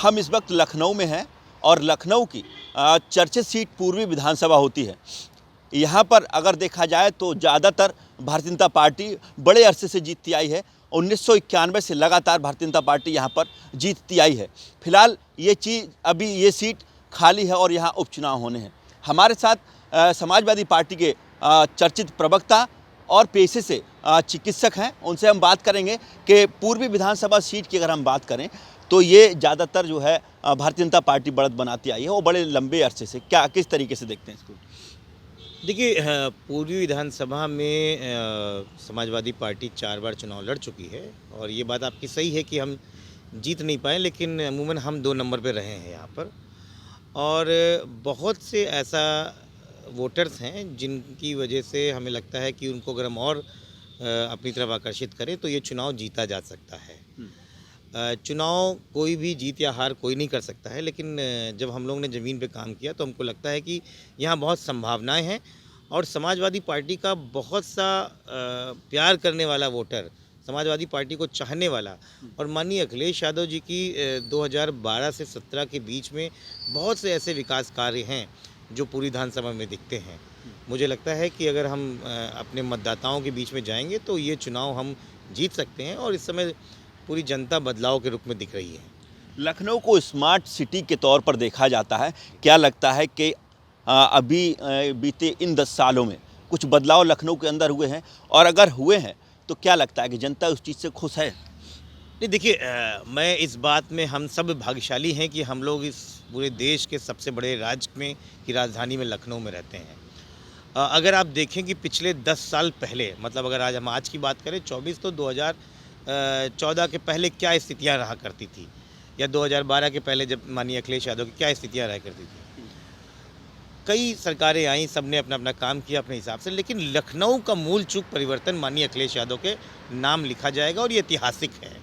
हम इस वक्त लखनऊ में हैं और लखनऊ की चर्चित सीट पूर्वी विधानसभा होती है। यहाँ पर अगर देखा जाए तो ज़्यादातर भारतीय जनता पार्टी बड़े अरसे से जीतती आई है। 1991 से लगातार भारतीय जनता पार्टी यहाँ पर जीतती आई है। फिलहाल ये सीट खाली है और यहाँ उपचुनाव होने हैं। हमारे साथ समाजवादी पार्टी के चर्चित प्रवक्ता और पेशे से चिकित्सक हैं। उनसे हम बात करेंगे कि पूर्वी विधानसभा सीट की अगर हम बात करें तो ये ज़्यादातर जो है भारतीय जनता पार्टी बढ़त बनाती आई है और बड़े लंबे अरसे से। किस तरीके से देखते हैं इसको? देखिए, पूर्वी विधानसभा में समाजवादी पार्टी 4 बार चुनाव लड़ चुकी है और ये बात आपकी सही है कि हम जीत नहीं पाए, लेकिन अमूमन हम 2 नंबर पे रहे हैं यहाँ पर। और बहुत से ऐसा वोटर्स हैं जिनकी वजह से हमें लगता है कि उनको अगर हम और अपनी तरफ आकर्षित करें तो ये चुनाव जीता जा सकता है। चुनाव कोई भी जीत या हार कोई नहीं कर सकता है, लेकिन जब हम लोग ने ज़मीन पे काम किया तो हमको लगता है कि यहाँ बहुत संभावनाएं हैं और समाजवादी पार्टी का बहुत सा प्यार करने वाला वोटर, समाजवादी पार्टी को चाहने वाला, और माननीय अखिलेश यादव जी की 2012 से 17 के बीच में बहुत से ऐसे विकास कार्य हैं जो पूरी विधानसभा में दिखते हैं। मुझे लगता है कि अगर हम अपने मतदाताओं के बीच में जाएंगे तो ये चुनाव हम जीत सकते हैं और इस समय पूरी जनता बदलाव के रूप में दिख रही है। लखनऊ को स्मार्ट सिटी के तौर पर देखा जाता है। क्या लगता है कि अभी बीते इन 10 सालों में कुछ बदलाव लखनऊ के अंदर हुए हैं, और अगर हुए हैं तो क्या लगता है कि जनता उस चीज़ से खुश है? नहीं, देखिए, मैं इस बात में हम सब भाग्यशाली हैं कि हम लोग इस पूरे देश के सबसे बड़े राज्य में की राजधानी में लखनऊ में रहते हैं। अगर आप देखें कि पिछले 10 साल पहले, मतलब अगर हम आज की बात करें 24, तो 2014 के पहले क्या स्थितियां रहा करती थी, या 2012 के पहले जब माननीय अखिलेश यादव की क्या स्थितियां रहा करती थी। कई सरकारें आई, सब ने अपना अपना काम किया अपने हिसाब से, लेकिन लखनऊ का मूल चूक परिवर्तन माननीय अखिलेश यादव के नाम लिखा जाएगा और ये ऐतिहासिक है।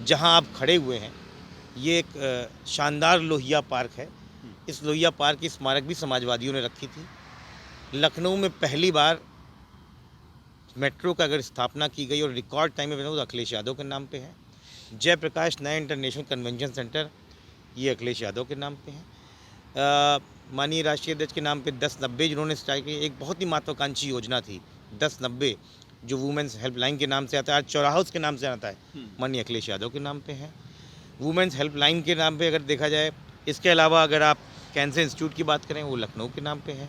जहां आप खड़े हुए हैं ये एक शानदार लोहिया पार्क है। इस लोहिया पार्क की स्मारक भी समाजवादियों ने रखी थी। लखनऊ में पहली बार मेट्रो का अगर स्थापना की गई और रिकॉर्ड टाइम में बना, तो अखिलेश यादव के नाम पे है। जयप्रकाश नया इंटरनेशनल कन्वेंशन सेंटर ये अखिलेश यादव के नाम पे है। माननीय राष्ट्रीय अध्यक्ष के नाम पे 1090 जिन्होंने स्टार्ट की, एक बहुत ही महत्वाकांक्षी योजना थी 1090, जो वुमेंस हेल्पलाइन के नाम से आता है, आज चौराहाउस के नाम से आता है, माननीय अखिलेश यादव के नाम पे है। वुमेंस हेल्पलाइन के नाम पे अगर देखा जाए, इसके अलावा अगर आप कैंसर इंस्टीट्यूट की बात करें वो लखनऊ के नाम पे है।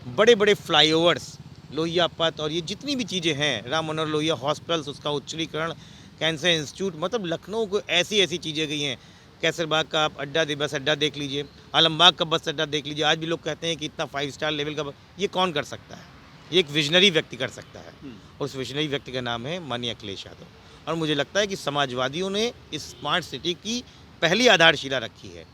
बड़े बड़े फ्लाईओवर्स, लोहिया पथ और ये जितनी भी चीज़ें हैं, राम मनोहर लोहिया हॉस्पिटल्स, उसका उच्चीकरण, कैंसर इंस्टीट्यूट, मतलब लखनऊ को ऐसी ऐसी चीज़ें गई हैं। कैसरबाग का आप बस अड्डा देख लीजिए, आलमबाग का बस अड्डा देख लीजिए। आज भी लोग कहते हैं कि इतना 5 स्टार लेवल का ये कौन कर सकता है? ये एक विजनरी व्यक्ति कर सकता है, और उस विजनरी व्यक्ति का नाम है माननीय अखिलेश यादव। और मुझे लगता है कि समाजवादियों ने इस स्मार्ट सिटी की पहली आधारशिला रखी है।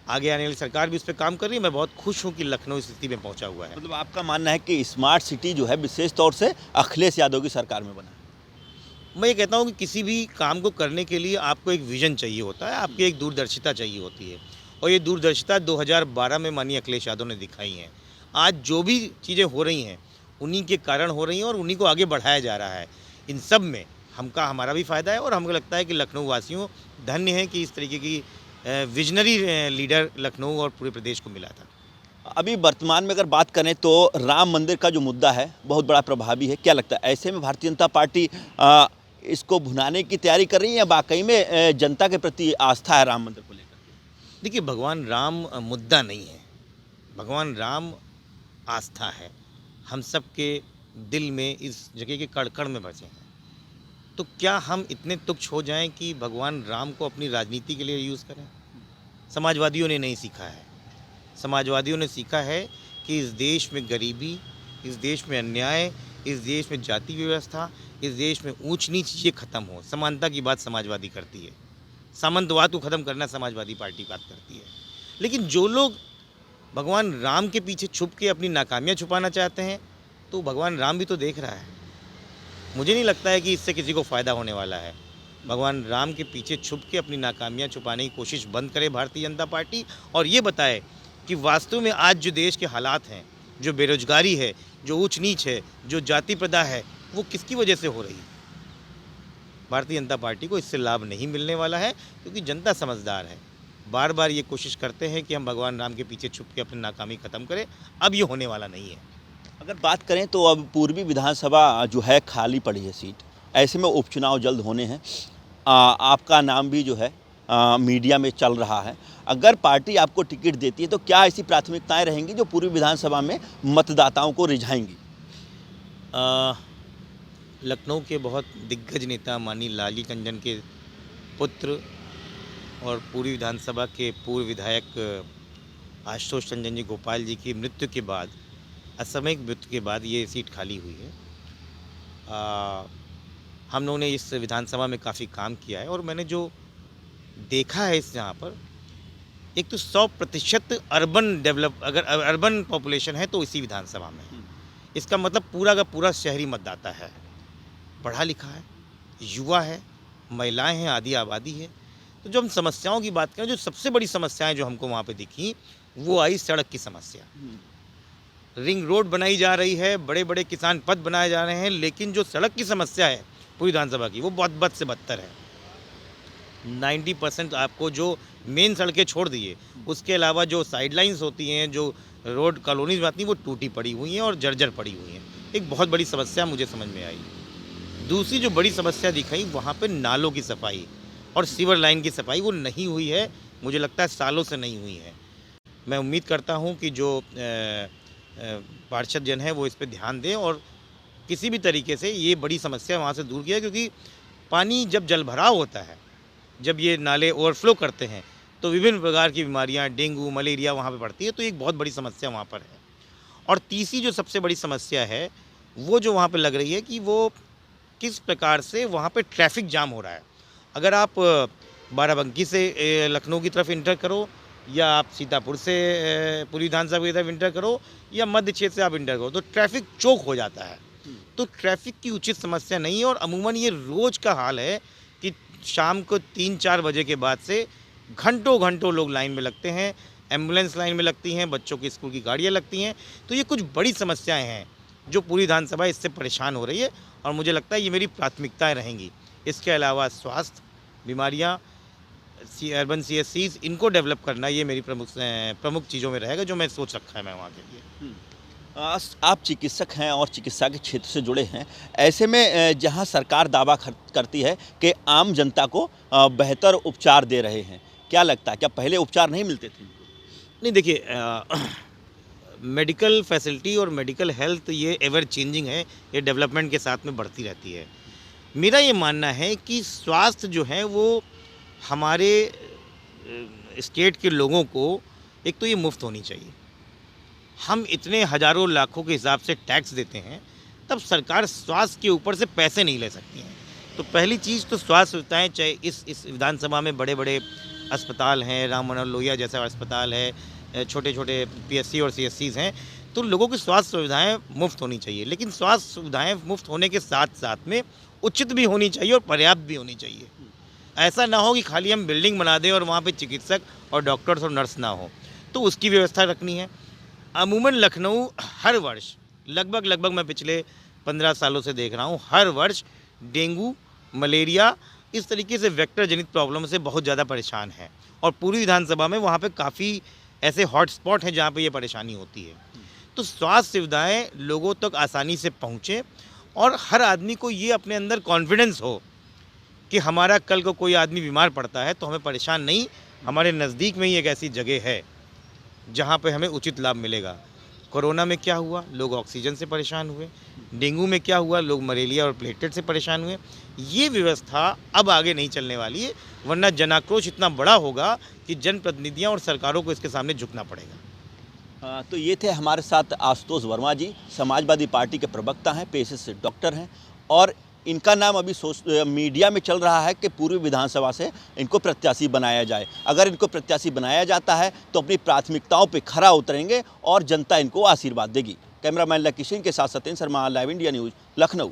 आगे आने वाली सरकार भी उस पर काम कर रही है। मैं बहुत खुश हूँ कि लखनऊ इस स्थिति में पहुँचा हुआ है। मतलब आपका मानना है कि स्मार्ट सिटी जो है विशेष तौर से अखिलेश यादव की सरकार में बना है? मैं ये कहता हूँ कि किसी भी काम को करने के लिए आपको एक विजन चाहिए होता है, आपकी एक दूरदर्शिता चाहिए होती है, और ये दूरदर्शिता 2012 में माननीय अखिलेश यादव ने दिखाई है। आज जो भी चीज़ें हो रही हैं उन्हीं के कारण हो रही हैं और उन्हीं को आगे बढ़ाया जा रहा है। इन सब में हमारा भी फ़ायदा है, और हमको लगता है कि लखनऊ वासियों धन्य हैं कि इस तरीके की विजनरी लीडर लखनऊ और पूरे प्रदेश को मिला था। अभी वर्तमान में अगर बात करें तो राम मंदिर का जो मुद्दा है बहुत बड़ा प्रभावी है। क्या लगता है ऐसे में भारतीय जनता पार्टी इसको भुनाने की तैयारी कर रही है, या वाकई में जनता के प्रति आस्था है राम मंदिर को लेकर? देखिए, भगवान राम मुद्दा नहीं है, भगवान राम आस्था है। हम सब के दिल में इस जगह के कड़-कड़ में बसे हैं। तो क्या हम इतने तुच्छ हो जाएं कि भगवान राम को अपनी राजनीति के लिए यूज़ करें? समाजवादियों ने नहीं सीखा है। समाजवादियों ने सीखा है कि इस देश में गरीबी, इस देश में अन्याय, इस देश में जाति व्यवस्था, इस देश में ऊंच नीच ये ख़त्म हो। समानता की बात समाजवादी करती है, सामंतवाद को ख़त्म करना समाजवादी पार्टी बात करती है। लेकिन जो लोग भगवान राम के पीछे छुप के अपनी नाकामियाँ छुपाना चाहते हैं, तो भगवान राम भी तो देख रहा है। मुझे नहीं लगता है कि इससे किसी को फ़ायदा होने वाला है। भगवान राम के पीछे छुप के अपनी नाकामियाँ छुपाने की कोशिश बंद करे भारतीय जनता पार्टी, और ये बताए कि वास्तव में आज जो देश के हालात हैं, जो बेरोजगारी है, जो ऊंच नीच है, जो जाति प्रथा है, वो किसकी वजह से हो रही है। भारतीय जनता पार्टी को इससे लाभ नहीं मिलने वाला है, क्योंकि जनता समझदार है। बार बार ये कोशिश करते हैं कि हम भगवान राम के पीछे छुप के अपनी नाकामी ख़त्म करें। अब ये होने वाला नहीं है। अगर बात करें तो अब पूर्वी विधानसभा जो है खाली पड़ी है सीट, ऐसे में उपचुनाव जल्द होने हैं। आपका नाम भी जो है मीडिया में चल रहा है। अगर पार्टी आपको टिकट देती है तो क्या ऐसी प्राथमिकताएं रहेंगी जो पूर्वी विधानसभा में मतदाताओं को रिझाएंगी? लखनऊ के बहुत दिग्गज नेता माननीय लाली टंडन के पुत्र और पूर्वी विधानसभा के पूर्व विधायक आशुतोष टंडन जी गोपाल जी की मृत्यु के बाद, असामयिक मृत्यु के बाद ये सीट खाली हुई है। हम लोगों ने इस विधानसभा में काफ़ी काम किया है और मैंने जो देखा है इस यहाँ पर, एक तो 100% अर्बन डेवलप, अगर अर्बन पॉपुलेशन है तो इसी विधानसभा में है। इसका मतलब पूरा का पूरा शहरी मतदाता है, पढ़ा लिखा है, युवा है, महिलाएं हैं, आधी आबादी है। तो जो हम समस्याओं की बात करें, जो सबसे बड़ी समस्याएं जो हमको वहाँ पे दिखी वो आई सड़क की समस्या। रिंग रोड बनाई जा रही है, बड़े बड़े किसान पथ बनाए जा रहे हैं, लेकिन जो सड़क की समस्या है पूरी विधानसभा की वो बहुत बद से बदतर है। 90% आपको जो मेन सड़कें छोड़ दिए, उसके अलावा जो साइडलाइंस होती हैं, जो रोड कॉलोनीज में आती हैं, वो टूटी पड़ी हुई हैं और जर्जर पड़ी हुई हैं। एक बहुत बड़ी समस्या मुझे समझ में आई। दूसरी जो बड़ी समस्या दिखाई, वहाँ पे नालों की सफाई और सीवर लाइन की सफाई वो नहीं हुई है। मुझे लगता है सालों से नहीं हुई है। मैं उम्मीद करता हूँ कि जो पार्षद जन है वो इस पर ध्यान दें और किसी भी तरीके से ये बड़ी समस्या वहाँ से दूर किया, क्योंकि पानी जब जलभराव होता है, जब ये नाले ओवरफ्लो करते हैं तो विभिन्न प्रकार की बीमारियाँ, डेंगू, मलेरिया वहाँ पे बढ़ती है। तो एक बहुत बड़ी समस्या वहाँ पर है। और तीसरी जो सबसे बड़ी समस्या है वो जो वहाँ पे लग रही है कि वो किस प्रकार से वहाँ पे ट्रैफिक जाम हो रहा है। अगर आप बाराबंकी से लखनऊ की तरफ इंटर करो, या आप सीतापुर से पूर्वी विधानसभा की तरफ इंटर करो, या मध्य क्षेत्र से आप इंटर करो, तो ट्रैफिक चौक हो जाता है। तो ट्रैफिक की उचित समस्या नहीं है। और अमूमन ये रोज़ का हाल है कि शाम को 3-4 बजे के बाद से घंटों घंटों लोग लाइन में लगते हैं, एम्बुलेंस लाइन में लगती हैं, बच्चों की स्कूल की गाड़ियाँ लगती हैं। तो ये कुछ बड़ी समस्याएं हैं जो पूरी विधानसभा इससे परेशान हो रही है और मुझे लगता है ये मेरी प्राथमिकताएं रहेंगी। इसके अलावा स्वास्थ्य, बीमारियाँ, अर्बन CSCs, इनको डेवलप करना ये मेरी प्रमुख चीज़ों में रहेगा, जो मैं सोच रखा है मैं वहाँ के लिए। आप चिकित्सक हैं और चिकित्सा के क्षेत्र से जुड़े हैं। ऐसे में जहां सरकार दावा करती है कि आम जनता को बेहतर उपचार दे रहे हैं, क्या लगता है, क्या पहले उपचार नहीं मिलते थे? नहीं, देखिए, मेडिकल फैसिलिटी और मेडिकल हेल्थ ये एवर चेंजिंग है, ये डेवलपमेंट के साथ में बढ़ती रहती है। मेरा ये मानना है कि स्वास्थ्य जो है वो हमारे स्टेट के लोगों को, एक तो ये मुफ्त होनी चाहिए। हम इतने हज़ारों लाखों के हिसाब से टैक्स देते हैं, तब सरकार स्वास्थ्य के ऊपर से पैसे नहीं ले सकती हैं। तो पहली चीज़ तो स्वास्थ्य सुविधाएँ, चाहे इस विधानसभा में बड़े बड़े अस्पताल हैं, राम मनोहर लोहिया जैसा अस्पताल है, छोटे छोटे PSC और CSCs हैं, तो लोगों की स्वास्थ्य सुविधाएं मुफ्त होनी चाहिए। लेकिन स्वास्थ्य सुविधाएं मुफ्त होने के साथ साथ में उचित भी होनी चाहिए और पर्याप्त भी होनी चाहिए। ऐसा ना हो कि खाली हम बिल्डिंग बना दें और वहाँ पे चिकित्सक और डॉक्टर्स और नर्स ना हो, तो उसकी व्यवस्था रखनी है। अमूमन लखनऊ हर वर्ष लगभग मैं पिछले 15 सालों से देख रहा हूँ, हर वर्ष डेंगू, मलेरिया, इस तरीके से वेक्टर जनित प्रॉब्लम से बहुत ज़्यादा परेशान है। और पूरी विधानसभा में वहाँ पे काफ़ी ऐसे हॉटस्पॉट हैं जहाँ पे ये परेशानी होती है। तो स्वास्थ्य सुविधाएं लोगों तक आसानी से पहुँचे और हर आदमी को ये अपने अंदर कॉन्फिडेंस हो कि हमारा कल को कोई आदमी बीमार पड़ता है तो हमें परेशान नहीं, हमारे नज़दीक में ही एक ऐसी जगह है जहाँ पे हमें उचित लाभ मिलेगा। कोरोना में क्या हुआ, लोग ऑक्सीजन से परेशान हुए। डेंगू में क्या हुआ, लोग मलेरिया और प्लेटलेट से परेशान हुए। ये व्यवस्था अब आगे नहीं चलने वाली है, वरना जनाक्रोश इतना बड़ा होगा कि जनप्रतिनिधियाँ और सरकारों को इसके सामने झुकना पड़ेगा। तो ये थे हमारे साथ आशुतोष वर्मा जी, समाजवादी पार्टी के प्रवक्ता हैं, पेशे से डॉक्टर हैं, और इनका नाम अभी मीडिया में चल रहा है कि पूर्वी विधानसभा से इनको प्रत्याशी बनाया जाए। अगर इनको प्रत्याशी बनाया जाता है तो अपनी प्राथमिकताओं पे खरा उतरेंगे और जनता इनको आशीर्वाद देगी। कैमरामैन लकी सिंह के साथ Satyendra Sharma, live India news, Lucknow.